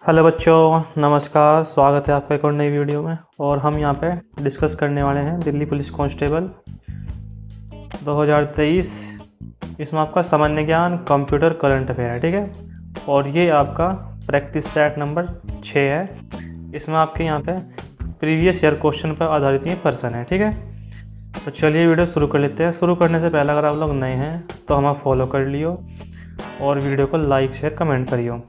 Hello बच्चों, नमस्कार। स्वागत है आपका एक और नई वीडियो में। और हम यहाँ पे डिस्कस करने वाले हैं दिल्ली पुलिस कांस्टेबल 2023। इसमें आपका सामान्य ज्ञान, कंप्यूटर, करंट अफेयर है, ठीक है। और ये आपका प्रैक्टिस सेट नंबर 6 है। इसमें आपके यहाँ पे प्रीवियस ईयर क्वेश्चन पर आधारित ये पर्सन है, ठीक है। तो चलिए वीडियो शुरू कर लेते हैं। शुरू करने से पहले अगर आप लोग नए हैं तो हमें फॉलो कर लियो और वीडियो को लाइक शेयर कमेंट करियो।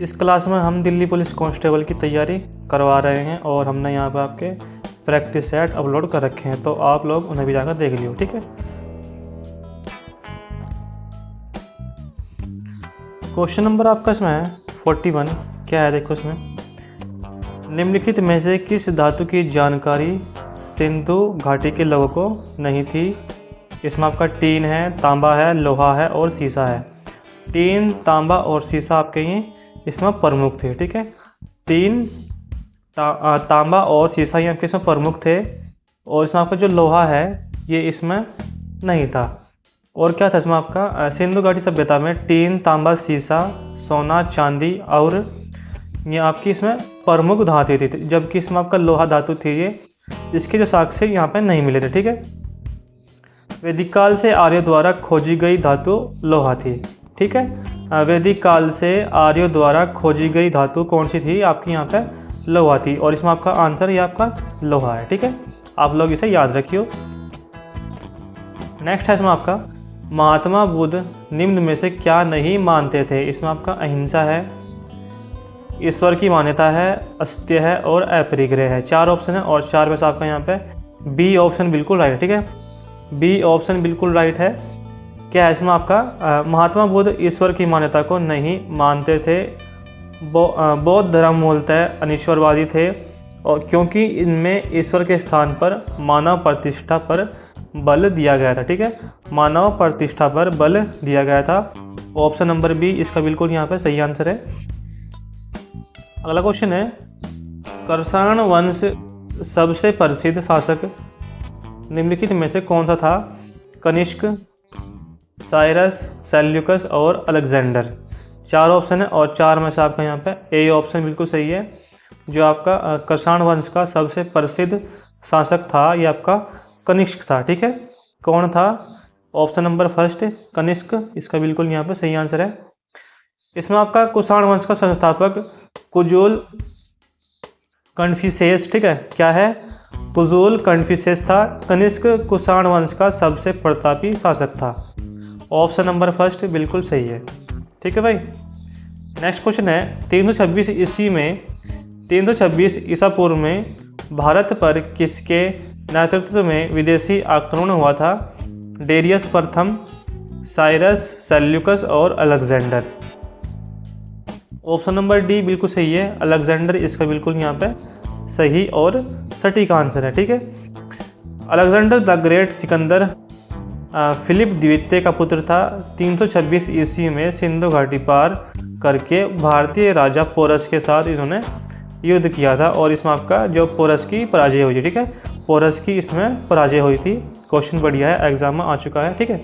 इस क्लास में हम दिल्ली पुलिस कांस्टेबल की तैयारी करवा रहे हैं और हमने यहाँ पे आपके प्रैक्टिस सेट अपलोड कर रखे हैं, तो आप लोग उन्हें भी जाकर देख लियो, ठीक है। क्वेश्चन नंबर आपका इसमें है 41। क्या है देखो इसमें, निम्नलिखित में से किस धातु की जानकारी सिंधु घाटी के लोगों को नहीं थी। इसमें आपका टीन है, तांबा है, लोहा है और शीशा है। टीन, तांबा और शीशा आपके ये इसमें प्रमुख थे, ठीक है। टीन, तांबा और शीशा ये आपके इसमें प्रमुख थे। और इसमें आपका जो लोहा है ये इसमें नहीं था। और क्या था इसमें आपका, सिंधु घाटी सभ्यता में टीन, तांबा, शीशा, सोना, चांदी और ये आपकी इसमें प्रमुख धातु थी, जबकि इसमें आपका लोहा धातु थी ये, इसके जो साक्ष्य यहाँ पे नहीं मिले थे, ठीक है। वैदिक काल से आर्यों द्वारा खोजी गई धातु लोहा थी, ठीक है। वैदिक काल से आर्यों द्वारा खोजी गई धातु कौन सी थी, आपकी यहाँ पे लोहा थी। और इसमें आपका आंसर ये आपका लोहा है, ठीक है। आप लोग इसे याद रखियो। नेक्स्ट है इसमें आपका, महात्मा बुद्ध निम्न में से क्या नहीं मानते थे। इसमें आपका अहिंसा है, ईश्वर की मान्यता है, अस्त्य है और अपरिग्रह है। 4 ऑप्शन है और 4 में से आपका यहाँ पे बी ऑप्शन बिल्कुल राइट है, ठीक है। बी ऑप्शन बिल्कुल राइट है। क्या है इसमें आपका, महात्मा बुद्ध ईश्वर की मान्यता को नहीं मानते थे। बौद्ध धर्म मूलतः अनीश्वरवादी थे और क्योंकि इनमें ईश्वर के स्थान पर मानव प्रतिष्ठा पर बल दिया गया था, ठीक है। मानव प्रतिष्ठा पर बल दिया गया था। ऑप्शन नंबर बी इसका बिल्कुल यहाँ पे सही आंसर है। अगला क्वेश्चन है, कुषाण वंश सबसे प्रसिद्ध शासक निम्नलिखित में से कौन सा था। कनिष्क, साइरस, सेल्यूकस और अलेक्जेंडर। 4 ऑप्शन है और 4 में से आपका यहाँ पे ए ऑप्शन बिल्कुल सही है। जो आपका कुषाण वंश का सबसे प्रसिद्ध शासक था ये आपका कनिष्क था, ठीक है। कौन था, ऑप्शन नंबर फर्स्ट कनिष्क, इसका बिल्कुल यहाँ पे सही आंसर है। इसमें आपका कुषाण वंश का संस्थापक कुजूल कन्फ्यूशियस, ठीक है। क्या है, कुजूल कन्फ्यूशियस था। कनिष्क कुषाण वंश का सबसे प्रतापी शासक था। ऑप्शन नंबर फर्स्ट बिल्कुल सही है, ठीक है भाई। नेक्स्ट क्वेश्चन है, 326 ईस्वी में 326 ईसा पूर्व में भारत पर किसके नेतृत्व में विदेशी आक्रमण हुआ था। डेरियस प्रथम, साइरस, सेल्यूकस और अलेक्जेंडर। ऑप्शन नंबर डी बिल्कुल सही है, अलेक्जेंडर इसका बिल्कुल यहाँ पे सही और सटीक आंसर है, ठीक है। Alexander the great Sikandar Philip द्वितीय का पुत्र था। 326 ईस्वी में सिंधु घाटी पार करके भारतीय राजा पोरस के साथ इन्होंने युद्ध किया था और इसमें आपका जो पोरस की पराजय हुई थी, ठीक है। पोरस की इसमें पराजय हुई थी। क्वेश्चन बढ़िया है, एग्जाम में आ चुका है, ठीक है।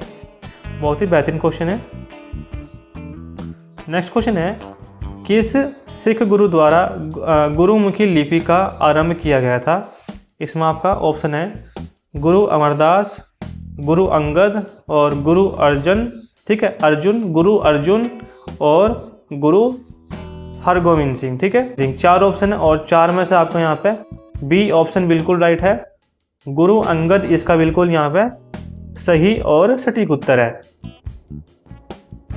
बहुत ही बेहतरीन क्वेश्चन है। नेक्स्ट क्वेश्चन है, किस सिख गुरु द्वारा गुरुमुखी लिपि का आरंभ किया गया था। इसमें आपका ऑप्शन है गुरु अमरदास, गुरु अंगद और गुरु अर्जुन, ठीक है। गुरु अर्जुन और गुरु हरगोविंद सिंह, ठीक है। 4 ऑप्शन है और 4 में से आपको यहाँ पे बी ऑप्शन बिल्कुल राइट है। गुरु अंगद इसका बिल्कुल यहाँ पे सही और सटीक उत्तर है।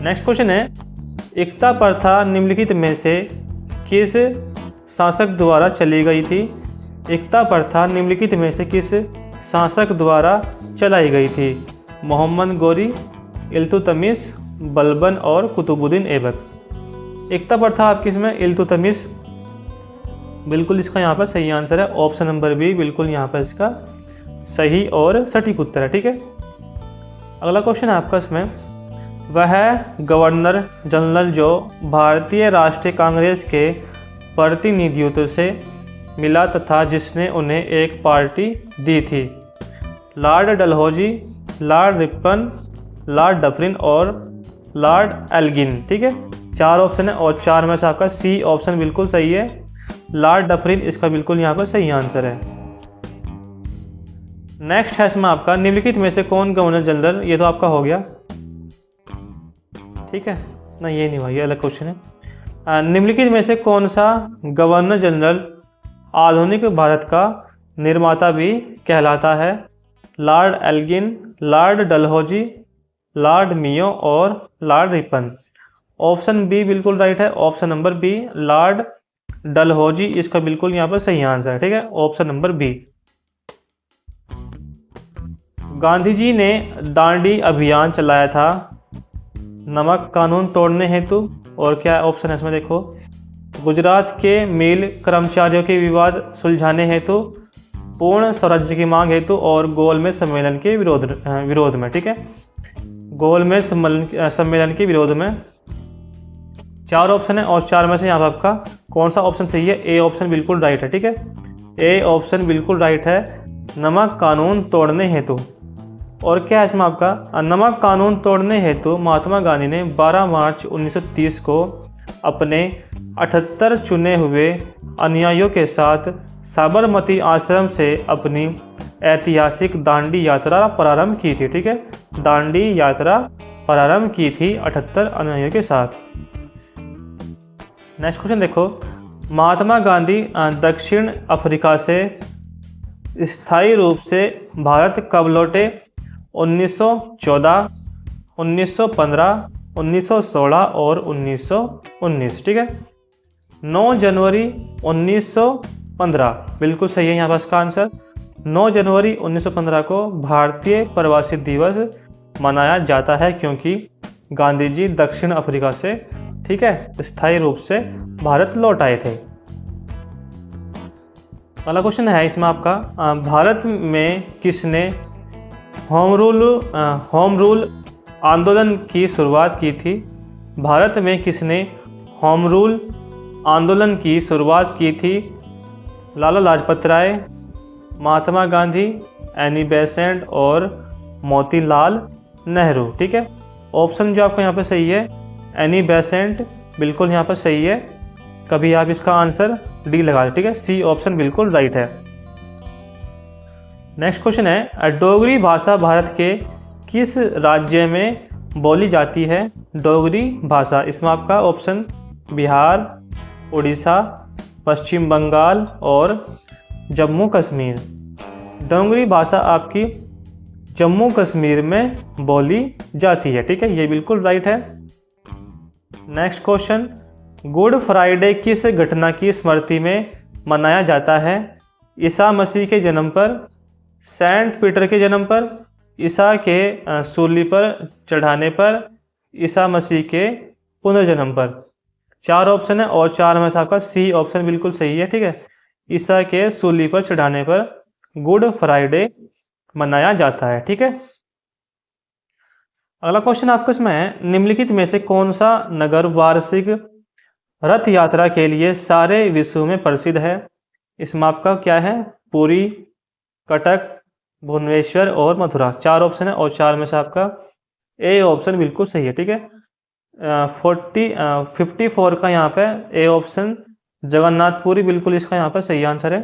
नेक्स्ट क्वेश्चन है, एकता प्रथा निम्नलिखित में से किस शासक द्वारा चली गई थी। एकता प्रथा निम्नलिखित में से किस शासक द्वारा चलाई गई थी। मोहम्मद गौरी, इल्तुतमिश, बलबन और कुतुबुद्दीन ऐबक। एकता प्रथा आपकी इसमें इल्तुतमिश बिल्कुल इसका यहाँ पर सही आंसर है। ऑप्शन नंबर बी बिल्कुल यहाँ पर इसका सही और सटीक उत्तर है, ठीक है। अगला क्वेश्चन है आपका इसमें, वह गवर्नर जनरल जो भारतीय राष्ट्रीय कांग्रेस के प्रतिनिधित्व से मिला तथा जिसने उन्हें एक पार्टी दी थी। Lord Dalhousie, Lord Ripon, Lord Dufferin और लॉर्ड एल्गिन, ठीक है। 4 ऑप्शन है और 4 में से आपका सी ऑप्शन बिल्कुल सही है, लॉर्ड डफरिन इसका बिल्कुल यहाँ पर सही आंसर है। नेक्स्ट है इसमें आपका निम्नलिखित में से कौन गवर्नर जनरल, ये तो आपका हो गया, ठीक है ना, ये नहीं हुआ, ये अलग क्वेश्चन है। निम्नलिखित में से कौन सा गवर्नर जनरल आधुनिक भारत का निर्माता भी कहलाता है? Lord Elgin, lord Dalhousie, lord Mayo और लॉर्ड रिपन। ऑप्शन बी बिल्कुल राइट है, option number B lord Dalhousie इसका बिल्कुल यहाँ पर सही आंसर है, ठीक है, option number B. Gandhi ji ने दांडी अभियान चलाया था नमक कानून तोड़ने हेतु, और क्या ऑप्शन है इसमें देखो, गुजरात के मिल कर्मचारियों के विवाद सुलझाने हेतु, पूर्ण स्वराज्य की मांग हेतु और गोलमेज सम्मेलन के विरोध में, ठीक है, गोलमेज सम्मेलन के विरोध में। 4 ऑप्शन है और 4 में से यहाँ पर आपका कौन सा ऑप्शन सही है? ए ऑप्शन बिल्कुल राइट है, ठीक है, ए ऑप्शन बिल्कुल राइट है, नमक कानून तोड़ने हेतु। और क्या है इसमें आपका, नमक कानून तोड़ने हेतु महात्मा गांधी ने 12 मार्च 1930 को अपने 78 चुने हुए अनुयायियों के साथ साबरमती आश्रम से अपनी ऐतिहासिक दांडी यात्रा प्रारंभ की थी, ठीक है, दांडी यात्रा प्रारंभ की थी 78 अनुयायियों के साथ। नेक्स्ट क्वेश्चन देखो, महात्मा गांधी दक्षिण अफ्रीका से स्थायी रूप से भारत कब लौटे? 1914, 1915, 1916 और 1919, ठीक है, 9 जनवरी 1915 बिल्कुल सही है यहाँ पर इसका आंसर। 9 जनवरी 1915 को भारतीय प्रवासी दिवस मनाया जाता है क्योंकि गांधी जी दक्षिण अफ्रीका से, ठीक है, स्थायी रूप से भारत लौट आए थे। अगला क्वेश्चन है इसमें आपका, भारत में किसने होम रूल आंदोलन की शुरुआत की थी? भारत में किसने होम रूल आंदोलन की शुरुआत की थी? लाला लाजपत राय, महात्मा गांधी, एनी बेसेंट और मोतीलाल नेहरू, ठीक है, ऑप्शन जो आपका यहाँ पे सही है एनी बेसेंट बिल्कुल यहाँ पर सही है, कभी आप इसका आंसर डी लगा दो, ठीक है, सी ऑप्शन बिल्कुल राइट है। नेक्स्ट क्वेश्चन है, डोगरी भाषा भारत के किस राज्य में बोली जाती है? डोगरी भाषा, इसमें आपका ऑप्शन बिहार, उड़ीसा, पश्चिम बंगाल और जम्मू कश्मीर। डोगरी भाषा आपकी जम्मू कश्मीर में बोली जाती है, ठीक है, ये बिल्कुल राइट है। नेक्स्ट क्वेश्चन, गुड फ्राइडे किस घटना की स्मृति में मनाया जाता है? ईसा मसीह के जन्म पर, सेंट पीटर के जन्म पर, ईसा के सूली पर चढ़ाने पर, ईसा मसीह के पुनर्जन्म पर। 4 ऑप्शन है और 4 में से आपका सी ऑप्शन बिल्कुल सही है, ठीक है, ईसा के सूली पर चढ़ाने पर गुड फ्राइडे मनाया जाता है, ठीक है। अगला क्वेश्चन आपको इसमें है, निम्नलिखित में से कौन सा नगर वार्षिक रथ यात्रा के लिए सारे विश्व में प्रसिद्ध है? इसमें आपका क्या है, पुरी, कटक, भुवनेश्वर और मथुरा। 4 ऑप्शन है और 4 में से आपका ए ऑप्शन बिल्कुल सही है, ठीक है, 54 का यहाँ पे ए ऑप्शन जगन्नाथपुरी बिल्कुल इसका यहाँ पर सही आंसर है।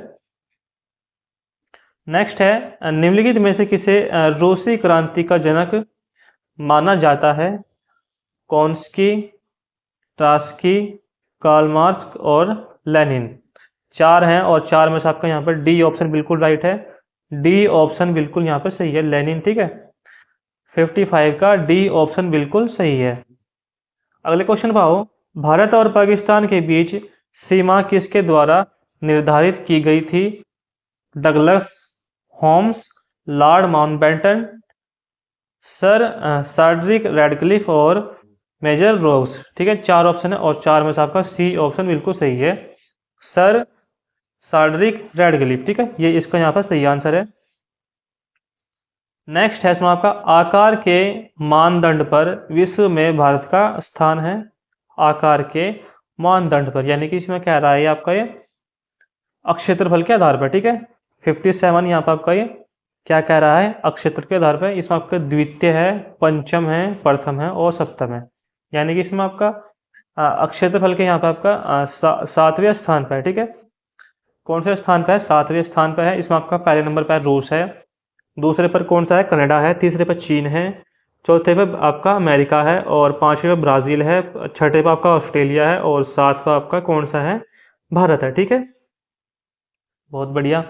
नेक्स्ट है, निम्नलिखित में से किसे रूसी क्रांति का जनक माना जाता है? कॉन्स्की, ट्रास्की, कार्ल मार्क्स और लेनिन। 4 हैं और 4 में से आपका यहाँ पर डी ऑप्शन बिल्कुल राइट है, डी ऑप्शन बिल्कुल यहाँ पर सही है, लेनिन, ठीक है, 55 का डी ऑप्शन बिल्कुल सही है। अगले क्वेश्चन पाओ, भारत और पाकिस्तान के बीच सीमा किसके द्वारा निर्धारित की गई थी? Douglas, Holmes, lord Mountbatten, sir Cedric Radcliffe और मेजर रोग्स, ठीक है, 4 ऑप्शन है और 4 में से आपका सी ऑप्शन बिल्कुल सही है, सर साड्रिक रैडक्लिफ, ठीक है, ये इसका यहाँ पर सही आंसर है। नेक्स्ट है इसमें आपका, आकार के मानदंड पर विश्व में भारत का स्थान है? आकार के मानदंड पर, यानी कि इसमें क्या रहा है आपका ये अक्षेत्रफल के आधार पर, ठीक है, 57 यहाँ पर आपका ये क्या कह रहा है, अक्षेत्र के आधार पर। इसमें आपका द्वितीय है, पंचम है, प्रथम है और सप्तम है, यानी कि इसमें आपका क्षेत्रफल के यहाँ पे आपका 7वें स्थान पर है। ठीक है, कौन से स्थान पे है? 7वें स्थान पे है। इसमें आपका पहले नंबर पर रूस है, दूसरे पर कौन सा है? कनाडा है, तीसरे पर चीन है, चौथे पे आपका अमेरिका है, और पांचवे पे ब्राज़ील है, छठे पे आपका ऑस्ट्रेलिया है, और सात पे आपका कौन सा है? भारत है। ठीक है, बहुत बढ़िया।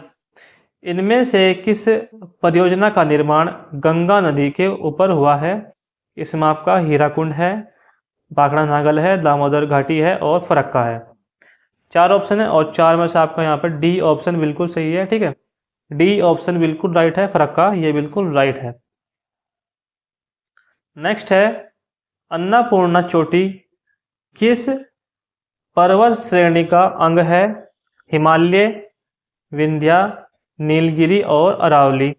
इनमें से किस परियोजना का निर्माण गंगा नदी के ऊपर हुआ है? इसमें आपका हीराकुंड है, भाखड़ा नागल है, दामोदर घाटी है, और फरक्का है। 4 ऑप्शन है और 4 में से आपका यहाँ पर डी ऑप्शन बिल्कुल सही है। ठीक है, डी ऑप्शन बिल्कुल राइट है, फरक्का ये बिल्कुल राइट है। नेक्स्ट है, अन्नपूर्णा चोटी किस पर्वत श्रेणी का अंग है? हिमालय, विंध्या, नीलगिरी और अरावली।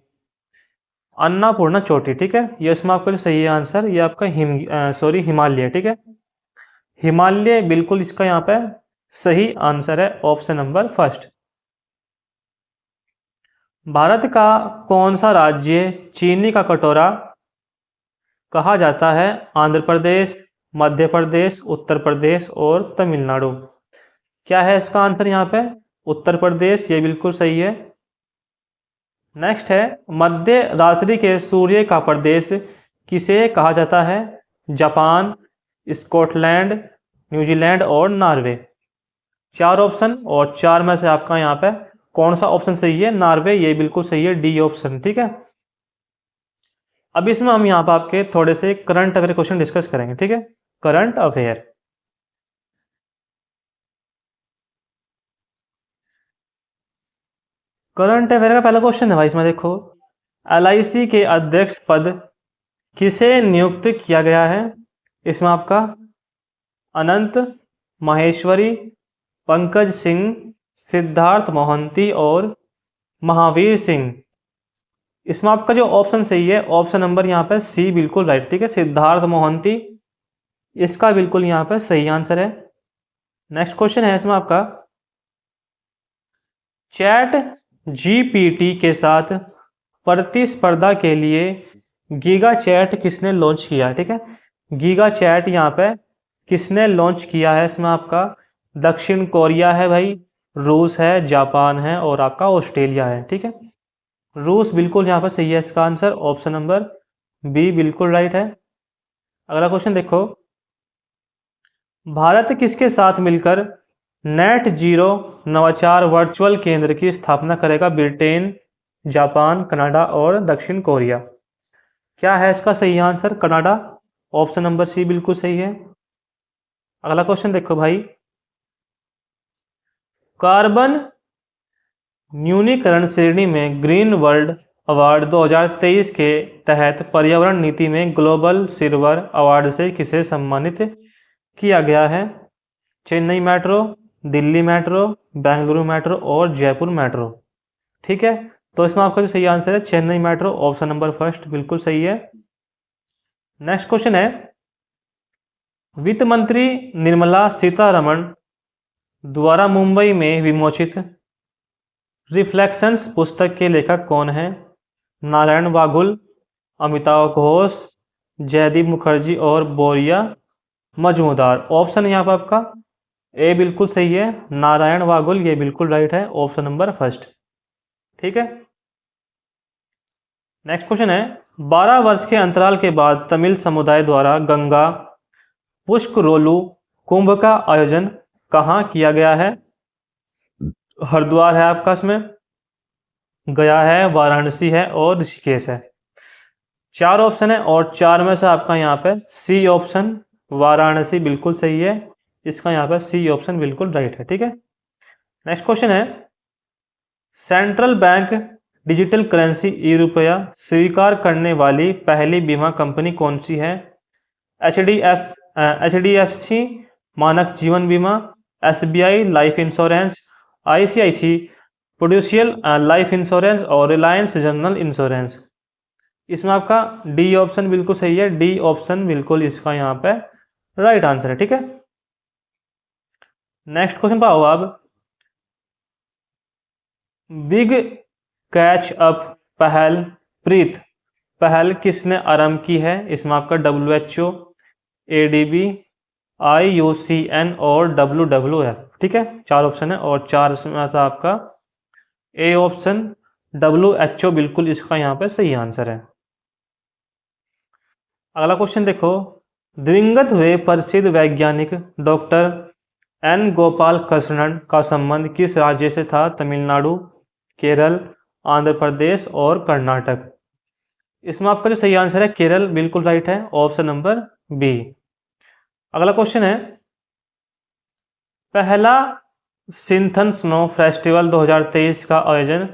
अन्नपूर्णा चोटी, ठीक है, ये इसमें आपका जो सही है आंसर, ये आपका हिमालय। ठीक है, हिमालय बिल्कुल इसका यहाँ पे सही आंसर है, ऑप्शन नंबर फर्स्ट। भारत का कौन सा राज्य चीनी का कटोरा कहा जाता है? आंध्र प्रदेश, मध्य प्रदेश, उत्तर प्रदेश और तमिलनाडु। क्या है इसका आंसर यहाँ पे? उत्तर प्रदेश, ये बिल्कुल सही है। नेक्स्ट है, मध्य रात्रि के सूर्य का प्रदेश किसे कहा जाता है? जापान, स्कॉटलैंड, न्यूजीलैंड और नॉर्वे। 4 ऑप्शन और 4 में से आपका यहाँ पे कौन सा ऑप्शन सही है? नॉर्वे, ये बिल्कुल सही है, डी ऑप्शन। ठीक है, अब इसमें हम यहाँ पर आपके थोड़े से करंट अफेयर क्वेश्चन डिस्कस करेंगे। ठीक है, करंट अफेयर। करंट अफेयर का पहला क्वेश्चन है भाई, इसमें देखो, LIC के अध्यक्ष पद किसे नियुक्त किया गया है? इसमें आपका अनंत माहेश्वरी, पंकज सिंह, सिद्धार्थ मोहंती और महावीर सिंह। इसमें आपका जो ऑप्शन सही है, ऑप्शन नंबर यहाँ पे सी बिल्कुल राइट। ठीक है, सिद्धार्थ मोहंती इसका बिल्कुल यहाँ पे सही आंसर है। नेक्स्ट क्वेश्चन है इसमें आपका, चैट GPT के साथ प्रतिस्पर्धा के लिए गीगा चैट किसने लॉन्च किया? ठीक है, गीगा चैट यहाँ पे किसने लॉन्च किया है? इसमें आपका दक्षिण कोरिया है भाई, रूस है, जापान है और आपका ऑस्ट्रेलिया है। ठीक है, रूस बिल्कुल यहाँ पर सही है, इसका आंसर ऑप्शन नंबर बी बिल्कुल राइट है। अगला क्वेश्चन देखो, भारत किसके साथ मिलकर नेट जीरो नवाचार वर्चुअल केंद्र की स्थापना करेगा? ब्रिटेन, जापान, कनाडा और दक्षिण कोरिया। क्या है इसका सही answer? Canada, option number C बिल्कुल सही है। अगला क्वेश्चन देखो भाई, कार्बन न्यूनीकरण श्रेणी में ग्रीन वर्ल्ड अवार्ड 2023 के तहत पर्यावरण नीति में ग्लोबल सिल्वर अवार्ड से किसे सम्मानित किया गया है? Chennai metro, Delhi metro, Bengaluru metro और जयपुर मेट्रो। ठीक है, तो इसमें आपका जो सही आंसर है Chennai metro, option number first बिल्कुल सही है। नेक्स्ट क्वेश्चन है, वित्त मंत्री निर्मला सीतारमण द्वारा मुंबई में विमोचित रिफ्लेक्शंस पुस्तक के लेखक कौन है? नारायण वाघुल, अमिताभ घोष, जयदीप मुखर्जी और बोरिया मजूमदार। ऑप्शन यहाँ पर आपका ए बिल्कुल सही है, नारायण वाघुल, ये बिल्कुल राइट है, ऑप्शन नंबर फर्स्ट। ठीक है, नेक्स्ट क्वेश्चन है, 12 वर्ष के अंतराल के बाद तमिल समुदाय द्वारा गंगा पुष्करोलु कुंभ का आयोजन कहाँ किया गया है? हरिद्वार है आपका, इसमें गया है, वाराणसी है और ऋषिकेश है। 4 ऑप्शन है और 4 में से आपका यहाँ पे सी ऑप्शन वाराणसी बिल्कुल सही है, इसका यहाँ पे सी ऑप्शन बिल्कुल राइट है। ठीक है, नेक्स्ट क्वेश्चन है, सेंट्रल बैंक डिजिटल करेंसी ई-रुपया स्वीकार करने वाली पहली बीमा कंपनी कौन सी है? HDFC मानक जीवन बीमा, SBI life insurance, ICICI Prudential life insurance और रिलायंस जनरल इंश्योरेंस। इसमें आपका डी ऑप्शन बिल्कुल सही है, डी ऑप्शन बिल्कुल इसका यहाँ पे राइट आंसर है। ठीक है, नेक्स्ट क्वेश्चन पाओ अब, बिग कैच अप पहल किसने आरंभ की है? इसमें आपका WHO, ADB, IUCN और WWF। ठीक है, 4 ऑप्शन है और 4 में था आपका ए ऑप्शन WHO बिल्कुल इसका यहाँ पे सही आंसर है। अगला क्वेश्चन देखो, दिवंगत हुए प्रसिद्ध वैज्ञानिक डॉक्टर एन गोपाल कृष्णन का संबंध किस राज्य से था? तमिलनाडु, केरल, आंध्र प्रदेश और कर्नाटक। इसमें आपका जो सही आंसर है केरल बिल्कुल राइट है, ऑप्शन नंबर बी। अगला क्वेश्चन है, पहला सिंथन स्नो फेस्टिवल 2023 का आयोजन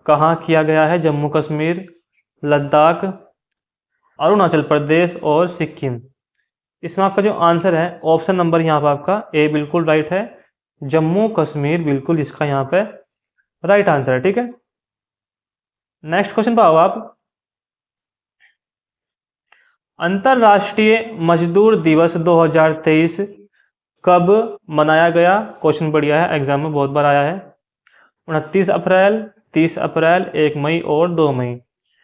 कहाँ किया गया है? जम्मू कश्मीर, लद्दाख, अरुणाचल प्रदेश और सिक्किम। इसमें आपका जो आंसर है ऑप्शन नंबर यहाँ पर आपका ए बिल्कुल राइट है, जम्मू कश्मीर बिल्कुल इसका यहाँ पे राइट आंसर है। ठीक है, नेक्स्ट क्वेश्चन पाओ आप, अंतरराष्ट्रीय मजदूर दिवस 2023 कब मनाया गया? क्वेश्चन बढ़िया है, एग्जाम में बहुत बार आया है। 29 अप्रैल, 30 अप्रैल, 1 मई और 2 मई।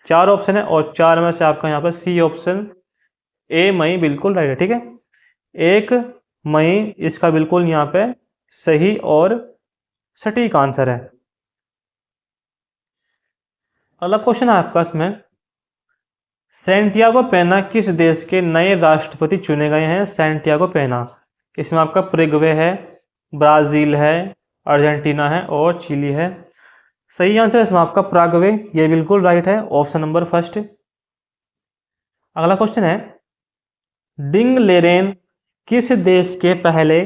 4 ऑप्शन है और 4 में से आपका यहाँ पर सी ऑप्शन ए मई बिल्कुल राइट है। ठीक है, 1 मई इसका बिल्कुल यहाँ पे सही और सटीक आंसर है। अगला क्वेश्चन है आपका इसमें, सैंटियागो पेना किस देश के नए राष्ट्रपति चुने गए हैं? सैंटियागो पेना, इसमें आपका प्रेगवे है, ब्राजील है, अर्जेंटीना है और चिली है। सही आंसर इसमें आपका प्रागवे, ये बिल्कुल राइट है, ऑप्शन नंबर फर्स्ट। अगला क्वेश्चन है, डिंग लेरेन किस देश के पहले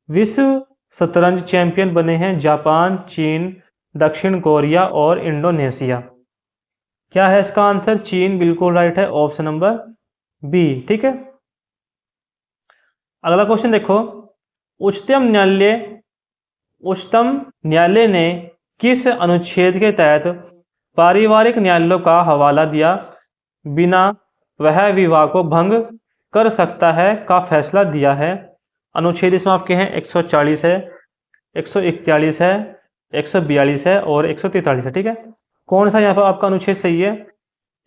विश्व शतरंज चैंपियन बने हैं? जापान, चीन, दक्षिण कोरिया और इंडोनेशिया। क्या है इसका आंसर? चीन बिल्कुल राइट है, ऑप्शन नंबर बी। ठीक है, अगला क्वेश्चन देखो, उच्चतम न्यायालय ने किस अनुच्छेद के तहत पारिवारिक न्यायालयों का हवाला दिया बिना वह विवाह को भंग कर सकता है का फैसला दिया है? अनुच्छेद इसमें आपके हैं 140 है, 141 है, 142 है और 143 है। ठीक है, कौन सा यहाँ पर आपका अनुच्छेद सही है?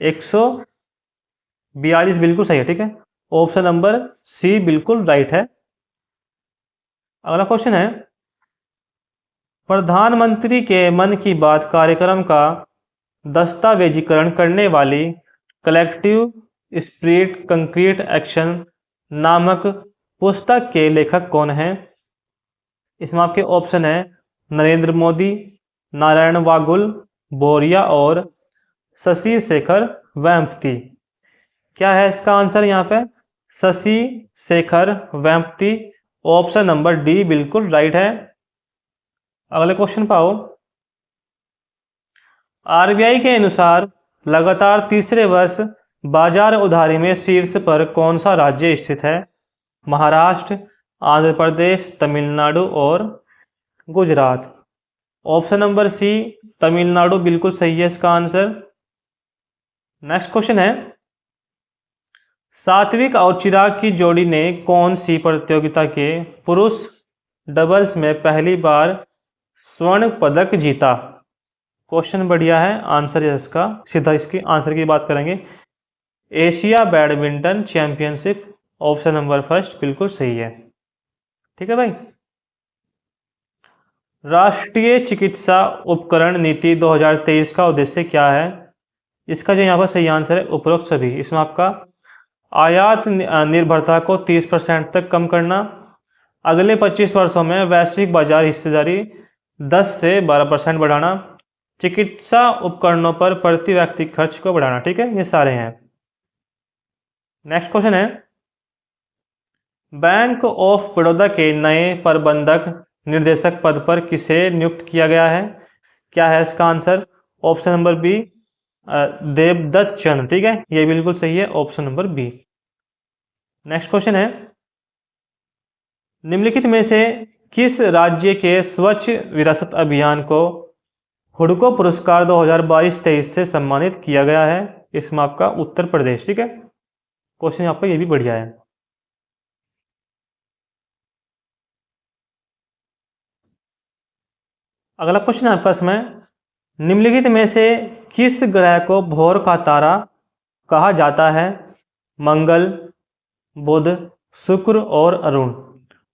142 बिल्कुल सही है। ठीक है, ऑप्शन नंबर सी बिल्कुल राइट है। अगला क्वेश्चन है, प्रधानमंत्री के मन की बात कार्यक्रम का दस्तावेजीकरण करने वाली कलेक्टिव स्पिरिट कंक्रीट एक्शन नामक पुस्तक के लेखक कौन हैं? इसमें आपके ऑप्शन है नरेंद्र मोदी, नारायण वागुल, बोरिया और शशि शेखर वेम्पति। क्या है इसका आंसर यहाँ पे? Shashi Shekhar Vempati, option number D बिल्कुल राइट है। अगले क्वेश्चन पाओ, आरबीआई के अनुसार लगातार तीसरे वर्ष बाजार उधारी में शीर्ष पर कौन सा राज्य स्थित है? महाराष्ट्र, आंध्र प्रदेश, तमिलनाडु और Gujarat. Option number C Tamil Nadu बिल्कुल सही है इसका आंसर। नेक्स्ट क्वेश्चन है, सात्विक और चिराग की जोड़ी ने कौन सी प्रतियोगिता के पुरुष डबल्स में पहली बार स्वर्ण पदक जीता? क्वेश्चन बढ़िया है, आंसर है इसका, सीधा इसके आंसर की बात करेंगे, Asia badminton championship, option number first बिल्कुल सही है। ठीक है भाई, राष्ट्रीय चिकित्सा उपकरण नीति 2023 का उद्देश्य क्या है? इसका जो यहाँ पर सही आंसर है उपरोक्त सभी। इसमें आपका आयात निर्भरता को 30% तक कम करना, अगले 25 वर्षों में वैश्विक बाजार हिस्सेदारी 10 से 12% बढ़ाना, चिकित्सा उपकरणों पर प्रति व्यक्ति खर्च को बढ़ाना। ठीक है, ये सारे हैं। नेक्स्ट क्वेश्चन है, बैंक ऑफ बड़ौदा के नए प्रबंधक निर्देशक पद पर किसे नियुक्त किया गया है? क्या है इसका answer? Option number B Devdutt Chand. ठीक है, ये बिल्कुल सही है, option number B. Next question है, निम्नलिखित में से किस राज्य के स्वच्छ विरासत अभियान को हुडको पुरस्कार 2022-23 से सम्मानित किया गया है? इसमें आपका उत्तर प्रदेश। ठीक है, क्वेश्चन आपका ये भी बढ़िया है। अगला क्वेश्चन आपका इसमें, निम्नलिखित में से किस ग्रह को भोर का तारा कहा जाता है? मंगल, बुध, शुक्र और अरुण,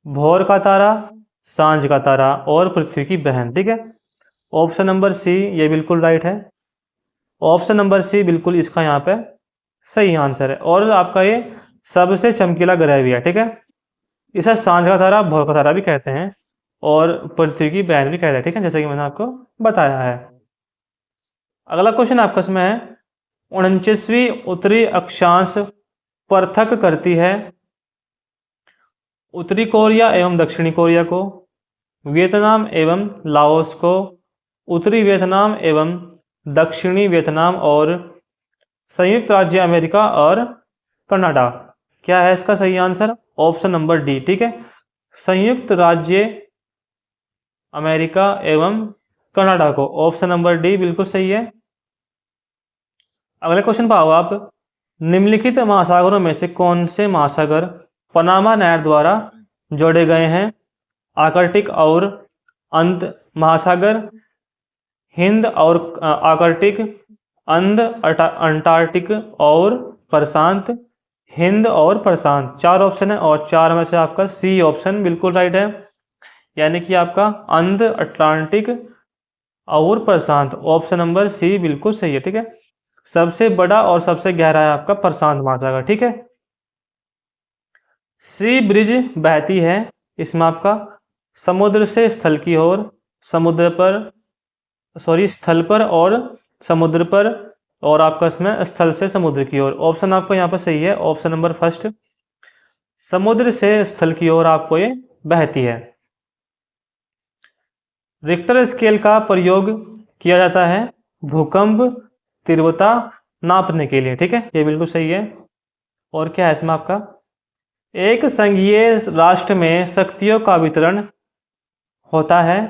भोर का तारा, सांझ का तारा और पृथ्वी की बहन। ठीक है, ऑप्शन नंबर सी ये बिल्कुल राइट है। ऑप्शन नंबर सी बिल्कुल इसका यहाँ पे सही आंसर है। और आपका ये सबसे चमकीला ग्रह भी है। ठीक है, इसे सांझ का तारा, भोर का तारा भी कहते हैं और पृथ्वी की बहन भी कहते हैं। ठीक है, जैसे कि मैंने आपको बताया है। अगला क्वेश्चन आपका इसमें है, 49वीं उत्तरी अक्षांश पृथक करती है उत्तरी कोरिया एवं दक्षिणी कोरिया को, वियतनाम एवं लाओस को, उत्तरी वियतनाम एवं दक्षिणी वियतनाम और संयुक्त राज्य अमेरिका और कनाडा। क्या है इसका सही आंसर? Option number D. ठीक है, संयुक्त राज्य अमेरिका एवं कनाडा को, ऑप्शन नंबर डी बिल्कुल सही है। अगले क्वेश्चन पर आओ आप, निम्नलिखित महासागरों में से कौन से महासागर पनामा नहर द्वारा जोड़े गए हैं? आर्कटिक और अंत महासागर, हिंद और आर्कटिक, अंटार्कटिक और प्रशांत, हिंद और प्रशांत। चार ऑप्शन है और चार में से आपका सी ऑप्शन बिल्कुल राइट है, यानी कि आपका अंध, अटलांटिक और प्रशांत, ऑप्शन नंबर सी बिल्कुल सही है। ठीक है, सबसे बड़ा और सबसे गहरा है आपका प्रशांत महासागर। ठीक है, सी ब्रिज बहती है इसमें आपका समुद्र से स्थल की ओर, स्थल पर और समुद्र पर, और आपका इसमें स्थल से समुद्र की ओर। ऑप्शन आपको यहाँ पर सही है, ऑप्शन नंबर फर्स्ट, समुद्र से स्थल की ओर आपको ये बहती है। रिक्टर स्केल का प्रयोग किया जाता है भूकंप तीव्रता नापने के लिए। ठीक है, ये बिल्कुल सही है। और क्या है इसमें आपका, एक संघीय राष्ट्र में शक्तियों का वितरण होता है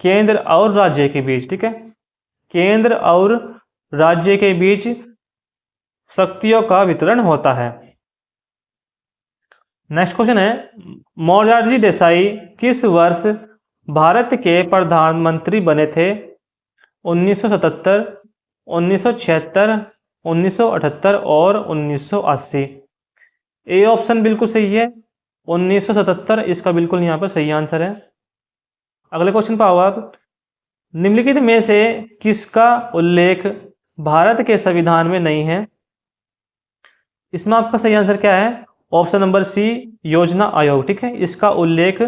केंद्र और राज्य के बीच। ठीक है, केंद्र और राज्य के बीच शक्तियों का वितरण होता है। नेक्स्ट क्वेश्चन है, मोरारजी देसाई किस वर्ष भारत के प्रधानमंत्री बने थे? 1977, 1976, 1978 और 1980। ए ऑप्शन बिल्कुल सही है, 1977 इसका बिल्कुल यहाँ पर सही आंसर है। अगले क्वेश्चन पर आओ आप, निम्नलिखित में से किसका उल्लेख भारत के संविधान में नहीं है? इसमें आपका सही आंसर क्या है? ऑप्शन नंबर सी, योजना आयोग। ठीक है, इसका उल्लेख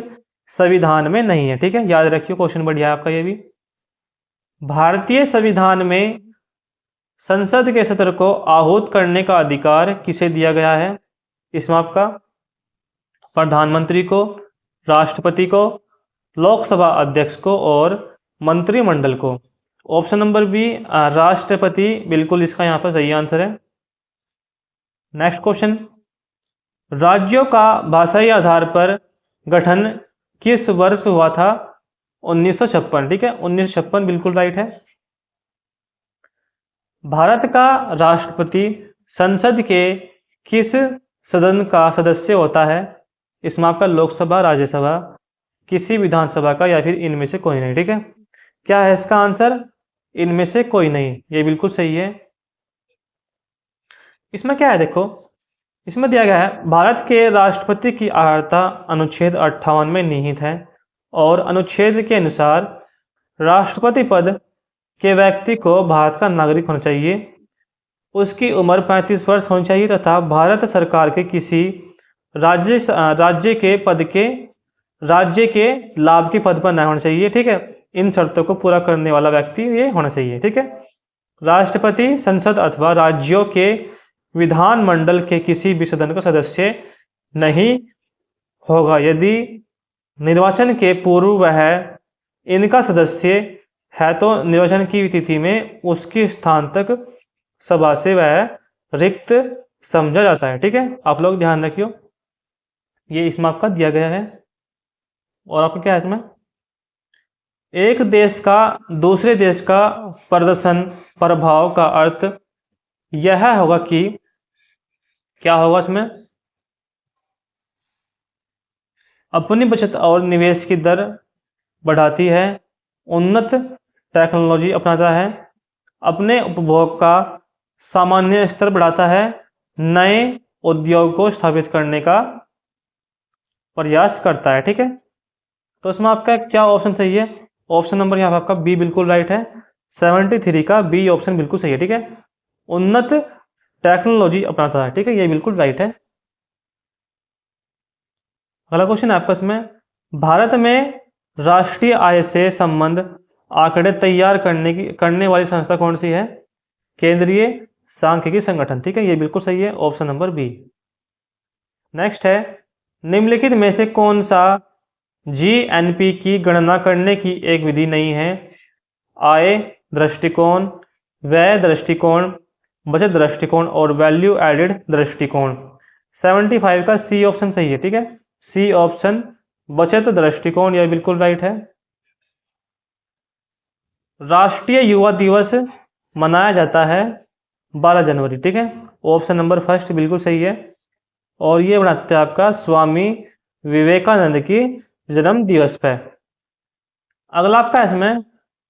संविधान में नहीं है। ठीक है, याद रखिए, क्वेश्चन बढ़िया है आपका ये भी। भारतीय संविधान में संसद के सत्र को आहूत करने का अधिकार किसे दिया गया है? इसमें आपका प्रधानमंत्री को, राष्ट्रपति को, लोकसभा अध्यक्ष को और मंत्रिमंडल को। ऑप्शन नंबर बी, राष्ट्रपति बिल्कुल इसका यहाँ पर सही आंसर है। नेक्स्ट क्वेश्चन, राज्यों का भाषाई आधार पर गठन किस वर्ष हुआ था? 1956। ठीक है, 1956 बिल्कुल राइट है। भारत का राष्ट्रपति संसद के किस सदन का सदस्य होता है? इसमें आपका लोकसभा, राज्यसभा, किसी विधानसभा का या फिर इनमें से कोई नहीं। ठीक है, क्या है इसका आंसर? इनमें से कोई नहीं, ये बिल्कुल सही है। इसमें क्या है देखो, इसमें दिया गया है भारत के राष्ट्रपति की अर्हता अनुच्छेद 58 में निहित है और अनुच्छेद के अनुसार राष्ट्रपति पद के व्यक्ति को भारत का नागरिक होना चाहिए, उसकी उम्र 35 वर्ष होनी चाहिए तथा भारत सरकार के किसी राज्य के लाभ के पद पर न होना चाहिए। ठीक है, इन शर्तों को पूरा करने वाला व्यक्ति ये होना चाहिए। ठीक है, राष्ट्रपति संसद अथवा राज्यों के विधानमंडल के किसी भी सदन का सदस्य नहीं होगा यदि निर्वाचन के पूर्व वह इनका सदस्य है, तो निर्वाचन की तिथि में उसके स्थान तक सभा से वह रिक्त समझा जाता है। ठीक है, आप लोग ध्यान रखियो, ये इसमें आपका दिया गया है। और आपका क्या है इसमें, एक देश का दूसरे देश का प्रदर्शन प्रभाव का अर्थ यह होगा कि क्या होगा इसमें, अपनी बचत और निवेश की दर बढ़ाती है, उन्नत टेक्नोलॉजी अपनाता है, अपने उपभोग का सामान्य स्तर बढ़ाता है, नए उद्योग को स्थापित करने का प्रयास करता है। ठीक है, तो इसमें आपका क्या ऑप्शन सही है? ऑप्शन नंबर यहाँ पे आपका बी बिल्कुल राइट है। 73 का बी ऑप्शन बिल्कुल सही है। ठीक है, उन्नत टेक्नोलॉजी अपनाता है। ठीक है, ये बिल्कुल राइट है। अगला क्वेश्चन है आपका इसमें, भारत में राष्ट्रीय आय से संबंध आंकड़े तैयार करने वाली संस्था कौन सी है? केंद्रीय सांख्यिकी संगठन। ठीक है, ये बिल्कुल सही है, ऑप्शन नंबर बी। नेक्स्ट है, निम्नलिखित में से कौन सा जीएनपी की गणना करने की एक विधि नहीं है? आय दृष्टिकोण, व्यय दृष्टिकोण, बचत दृष्टिकोण और वैल्यू एडेड दृष्टिकोण। 75 का सी ऑप्शन सही है। ठीक है, सी ऑप्शन बचत दृष्टिकोण, यह बिल्कुल राइट है। राष्ट्रीय युवा दिवस मनाया जाता है 12 जनवरी। ठीक है, ऑप्शन नंबर फर्स्ट बिल्कुल सही है, और ये बनाते हैं आपका स्वामी विवेकानंद की जन्म दिवस पे। अगला आपका इसमें,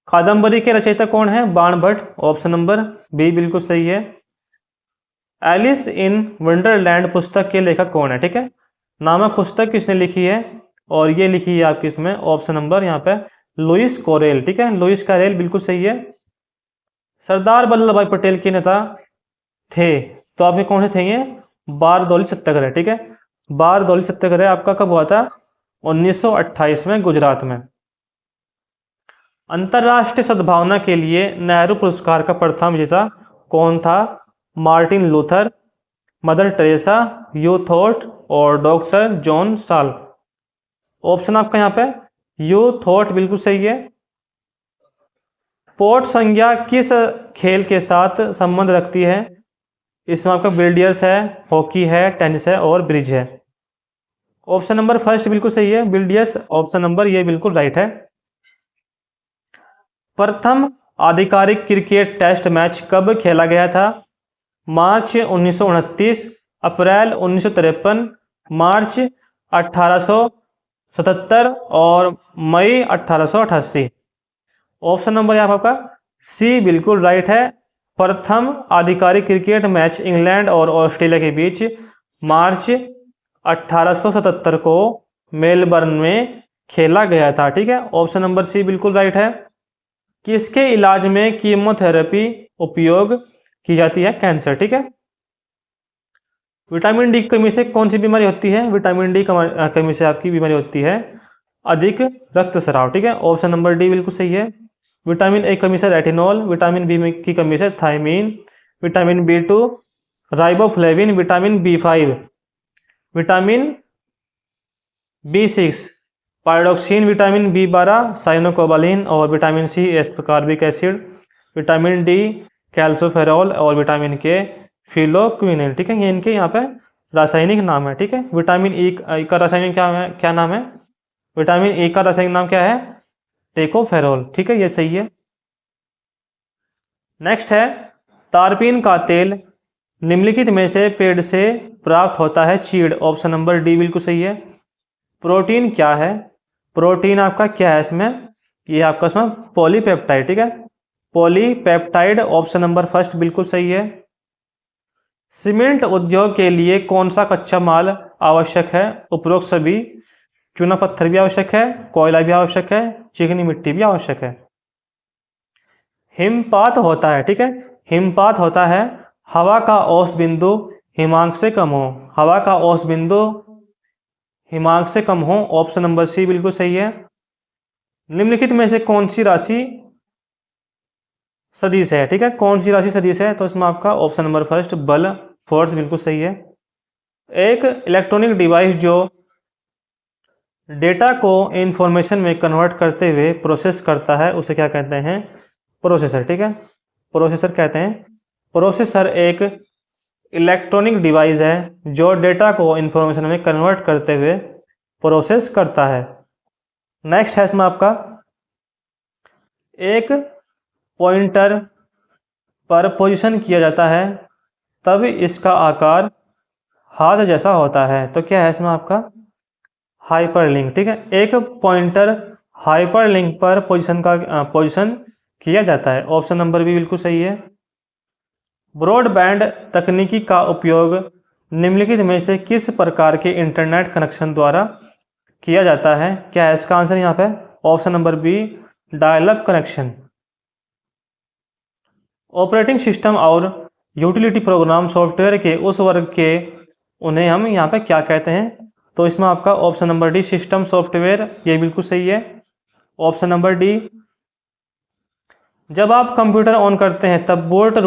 कादम्बरी के रचयिता कौन है? बाणभट्ट, ऑप्शन नंबर बी बिल्कुल सही है। एलिस इन वंडरलैंड पुस्तक के लेखक कौन है? ठीक है, नामक पुस्तक किसने लिखी है? और ये लिखी है आपकी इसमें ऑप्शन नंबर यहाँ पे लुइस कोरेल। ठीक है, लुइस कैरेल बिल्कुल सही है। सरदार वल्लभ भाई पटेल के नेता थे, तो आपके कौन से थे ये? बारदौली सत्याग्रह। ठीक है, बारदौली सत्याग्रह आपका कब हुआ था? 1928 में गुजरात में। अंतरराष्ट्रीय सद्भावना के लिए नेहरू पुरस्कार का प्रथम विजेता कौन था? Martin Luther, mother Teresa, you thought और डॉक्टर जॉन साल्क। ऑप्शन आपका यहाँ पे यू थॉट बिल्कुल सही है। पोर्ट संज्ञा किस खेल के साथ संबंध रखती है? इसमें आपका बिल्डियर्स है, हॉकी है, टेनिस है और ब्रिज है। ऑप्शन नंबर फर्स्ट बिल्कुल सही है, बिल्डियर्स, ऑप्शन नंबर ये बिल्कुल राइट है। प्रथम आधिकारिक क्रिकेट टेस्ट मैच कब खेला गया था? मार्च 1929, अप्रैल 1953, मार्च 1877 और मई 1888। ऑप्शन नंबर यहाँ आपका सी बिल्कुल राइट है। प्रथम आधिकारिक क्रिकेट मैच इंग्लैंड और ऑस्ट्रेलिया के बीच मार्च 1877 को मेलबर्न में खेला गया था। ठीक है, ऑप्शन नंबर सी बिल्कुल राइट है। किसके इलाज में कीमोथेरेपी उपयोग की जाती है? कैंसर। ठीक है, विटामिन डी की कमी से कौन सी बीमारी होती है? विटामिन डी कमी से आपकी बीमारी होती है अधिक रक्तस्राव। ठीक है, ऑप्शन नंबर डी बिल्कुल सही है। विटामिन ए की कमी से रेटिनॉल, विटामिन बी की कमी से thiamine, vitamin B2 riboflavin, vitamin B5 vitamin B6 pyridoxine, vitamin B12 cyanocobalamin और vitamin C ascorbic acid, vitamin D calciferol और विटामिन के फिलोक्विनिन। ठीक है, ये इनके यहाँ पे रासायनिक नाम है। ठीक है, विटामिन ई का रासायनिक क्या नाम है? विटामिन ए का रासायनिक नाम क्या है? टेकोफेरॉल। ठीक है, ये सही है। नेक्स्ट है, तारपीन का तेल निम्नलिखित में से पेड़ से प्राप्त होता है? चीड़, ऑप्शन नंबर डी बिल्कुल सही है। प्रोटीन क्या है? प्रोटीन आपका क्या है इसमें? ये आपका इसमें पॉलीपेप्टाइड। ठीक है, पॉलीपेप्टाइड, ऑप्शन नंबर फर्स्ट बिल्कुल सही है। सीमेंट उद्योग के लिए कौन सा कच्चा माल आवश्यक है? उपरोक्त सभी। चूना पत्थर भी आवश्यक है, कोयला भी आवश्यक है, चिकनी मिट्टी भी आवश्यक है। हिमपात होता है। ठीक है, हिमपात होता है हवा का औसत बिंदु हिमांक से कम हो। हवा का औसत बिंदु हिमांक से कम हो, ऑप्शन नंबर सी बिल्कुल सही है। निम्नलिखित में से कौन सी राशि सदिश है? ठीक है, कौन सी राशि सदिश है? तो इसमें आपका ऑप्शन नंबर फर्स्ट बल, फोर्स बिल्कुल सही है। एक इलेक्ट्रॉनिक डिवाइस जो डेटा को इंफॉर्मेशन में कन्वर्ट करते हुए प्रोसेस करता है उसे क्या कहते हैं? प्रोसेसर। ठीक है, प्रोसेसर कहते हैं। प्रोसेसर एक इलेक्ट्रॉनिक डिवाइस है जो डेटा को इंफॉर्मेशन में कन्वर्ट करते हुए प्रोसेस करता है। नेक्स्ट है इसमें आपका, एक पॉइंटर पर पोजीशन किया जाता है तब इसका आकार हाथ जैसा होता है, तो क्या है इसमें आपका? हाइपरलिंक। ठीक है, एक पॉइंटर हाइपरलिंक पर पोजीशन किया जाता है, ऑप्शन नंबर बी बिल्कुल सही है। ब्रॉडबैंड तकनीकी का उपयोग निम्नलिखित में से किस प्रकार के इंटरनेट कनेक्शन द्वारा किया जाता है, क्या है इसका आंसर यहाँ पे? Option number B, dial up connection. Operating system और यूटिलिटी प्रोग्राम सॉफ्टवेयर के उस वर्ग के उन्हें हम यहाँ पे क्या कहते हैं? तो इसमें आपका option number D, system software, ये बिल्कुल सही है। ऑप्शन नंबर डी, जब आप कंप्यूटर ऑन करते हैं तब बोट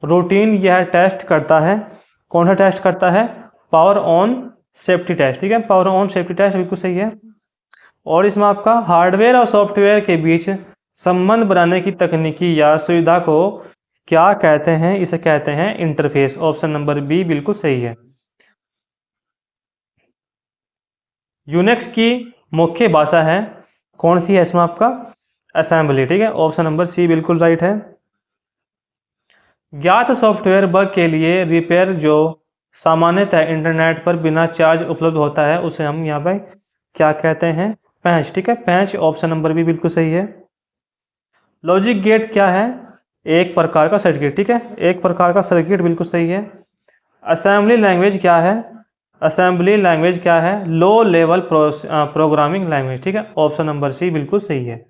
रूटीन यह टेस्ट करता है, कौन सा टेस्ट करता है? पावर ऑन सेफ्टी टेस्ट, ठीक है, पावर ऑन सेफ्टी टेस्ट बिल्कुल सही है। और इसमें आपका हार्डवेयर और सॉफ्टवेयर के बीच संबंध बनाने की तकनीकी या सुविधा को क्या कहते हैं? इसे कहते हैं इंटरफेस। ऑप्शन नंबर बी बिल्कुल सही है। यूनिक्स की मुख्य भाषा है, कौन सी है इसमें आपका? असेंबली, ठीक है, ऑप्शन नंबर सी बिल्कुल राइट है। ज्ञात सॉफ्टवेयर बग के लिए रिपेयर जो सामान्यतः इंटरनेट पर बिना चार्ज उपलब्ध होता है उसे हम यहाँ पे क्या कहते हैं? पैच, ठीक है, पैच, ऑप्शन नंबर बी बिल्कुल सही है। लॉजिक गेट क्या है? एक प्रकार का सर्किट, ठीक है, एक प्रकार का सर्किट, बिल्कुल सही है। असेंबली लैंग्वेज क्या है? असेंबली लैंग्वेज क्या है? लो लेवल प्रोग्रामिंग लैंग्वेज, ठीक है, ऑप्शन नंबर सी बिल्कुल सही है।